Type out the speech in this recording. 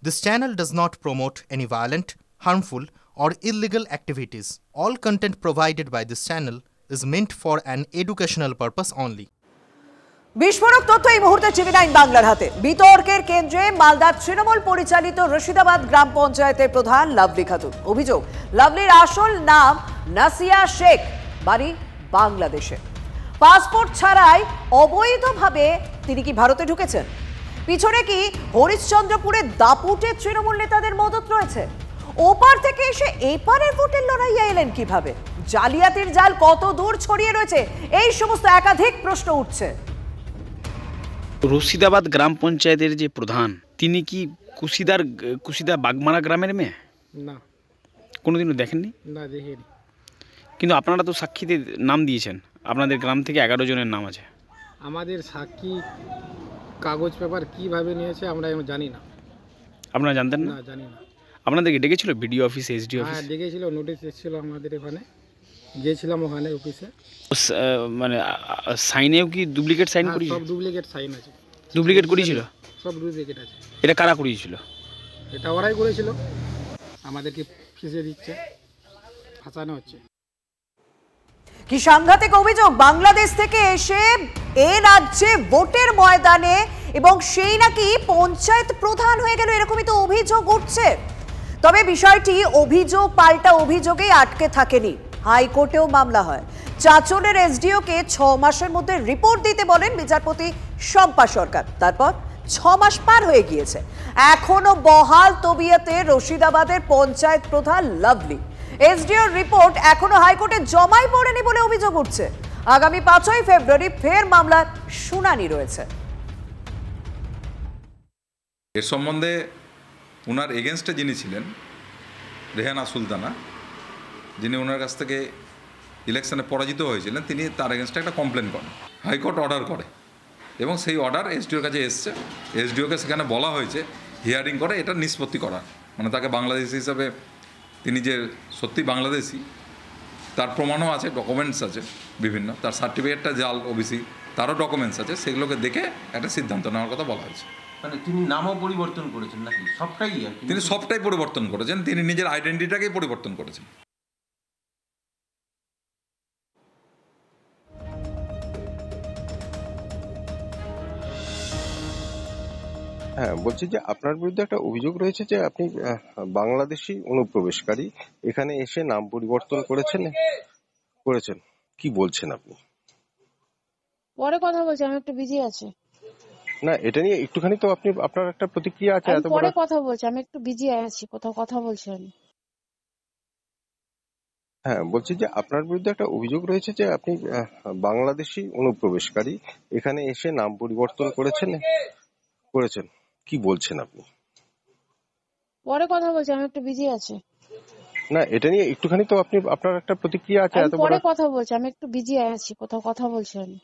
This channel does not promote any violent, harmful, or illegal activities. All content provided by this channel is meant for an educational purpose only. বিস্ফোরক তথ্য এই মুহূর্তে টিভি9 বাংলার হাতে। বিতর্কের কেন্দ্রে মালদার তৃণমূল পরিচালিত রশিদাবাদ গ্রাম পঞ্চায়েতের প্রধান লাভলি খাতুন। অভিযোগ, লাভলির আসল নাম নাসিয়া শেখ, বাড়ি বাংলাদেশে। পাসপোর্ট ছাড়াই অবৈধভাবে তিনি কি ভারতে ঢুকেছেন? পিছনে কি হরিশ্চন্দ্রপুরের দাপুটে তৃণমূল নেতাদের মদত রয়েছে? ওপার থেকে এসে এপারের ভোটের লড়াইয়ে এলেন কিভাবে? জালিয়াতির জাল কত দূর ছড়িয়ে রয়েছে? এই সমস্ত একাধিক প্রশ্ন উঠছে। রশিদাবাদ গ্রাম পঞ্চায়েতের যে প্রধান, তিনি কি কুশিদার বাগমারা গ্রামের মেয়ে? না, কোনোদিনও দেখেননি? না, দেখিনি। কিন্তু আপনারা তো সাক্ষীতে নাম দিয়েছেন, আপনাদের গ্রাম থেকে 11 জনের নাম আছে। আমাদের সাক্ষী কাগজ পেপার কিভাবে নিয়েছে আমরা এখন জানি না। আপনারা জানতেন না? না, জানি না। আপনাদেরকে ডেকেছিল বিডিও অফিস, এসডি অফিস? হ্যাঁ, ডেকেছিল, নোটিশ এসেছিল আমাদের এখানে, গিয়েছিলাম ওখানে অফিসে। মানে সাইনেও কি ডুপ্লিকেট সাইন হ্যাঁ, করিয়েছিল? সব ডুপ্লিকেট সাইন আছে। ডুপ্লিকেট করিয়েছিল? সব ডুপ্লিকেট আছে। এটা কারা করিয়েছিল? এটা ওরাই করেছিল, আমাদেরকে ফেঁসে দিচ্ছে, ফাঁসানো হচ্ছে। কি সাংঘাতিক অভিযোগ! বাংলাদেশ থেকে এসে এ রাজ্যে ভোটের ময়দানে এবং সেই নাকি পঞ্চায়েত প্রধান হয়ে গেল, এরকমই তো অভিযোগ উঠছে। তবে বিষয়টি অভিযোগ পাল্টা অভিযোগেই আটকে থাকেনি, হাইকোর্টেও মামলা হয়। চাঁচলের এসডিওকে 6 মাসের মধ্যে রিপোর্ট দিতে বলেন বিচারপতি শম্পা সরকার। তারপর 6 মাস পার হয়ে গিয়েছে, এখনো বহাল তবিয়তে রশিদাবাদের পঞ্চায়েত প্রধান লাভলি। এসডিওর রিপোর্ট এখনো হাইকোর্টে জমাই পড়েনি বলে অভিযোগ উঠছে। আগামী 5ই ফেব্রুয়ারি ফের মামলার শুনানি রয়েছে। এর সম্বন্ধে ওনার এগেনস্টে যিনি ছিলেন, রেহানা সুলতানা, যিনি ওনার কাছ থেকে ইলেকশনে পরাজিত হয়েছিলেন, তিনি তার এগেনস্টে একটা কমপ্লেন করেন। হাইকোর্ট অর্ডার করে এবং সেই অর্ডার এসডিওর কাছে এসছে। এসডিওকে সেখানে বলা হয়েছে হিয়ারিং করে এটা নিষ্পত্তি করা, মানে তাকে বাংলাদেশি হিসাবে, তিনি যে সত্যি বাংলাদেশি তার প্রমাণও আছে, ডকুমেন্টস আছে বিভিন্ন, তার সার্টিফিকেটটা জাল ওবিসি, তারও ডকুমেন্টস আছে, সেগুলোকে দেখে একটা সিদ্ধান্ত নেওয়ার কথা বলা হয়েছে। মানে তিনি নামও পরিবর্তন করেছেন নাকি? সবটাই আর কি? তিনি সবটাই পরিবর্তন করেছেন, তিনি নিজের আইডেন্টিটিটাকেই পরিবর্তন করেছেন। হ্যাঁ, বলছি যে আপনার বিরুদ্ধে একটা অভিযোগ রয়েছে যে আপনি বাংলাদেশি অনুপ্রবেশকারী, এখানে এসে নাম পরিবর্তন করেছেন, কি বলছেন আপনি? পরে কথা বলছি, আমি একটু বিজি আছি। না, এটা নিয়ে একটুখানি তো আপনার একটা প্রতিক্রিয়া আছে। আমি পরে কথা বলছি, আমি একটু বিজি আছি, কোথাও কথা বলছি আমি। হ্যাঁ, বলছি যে আপনার বিরুদ্ধে একটা অভিযোগ রয়েছে যে আপনি বাংলাদেশি অনুপ্রবেশকারী, এখানে এসে নাম পরিবর্তন করেছেন, কি বলছেন আপনি? পরে কথা বলছি, আমি একটু বিজি আছি। না, এটা নিয়ে একটুখানি তো আপনার একটা প্রতিক্রিয়া আছে। আমি পরে কথা বলছি, আমি একটু বিজি আছি, কোথাও কথা বলছি আমি।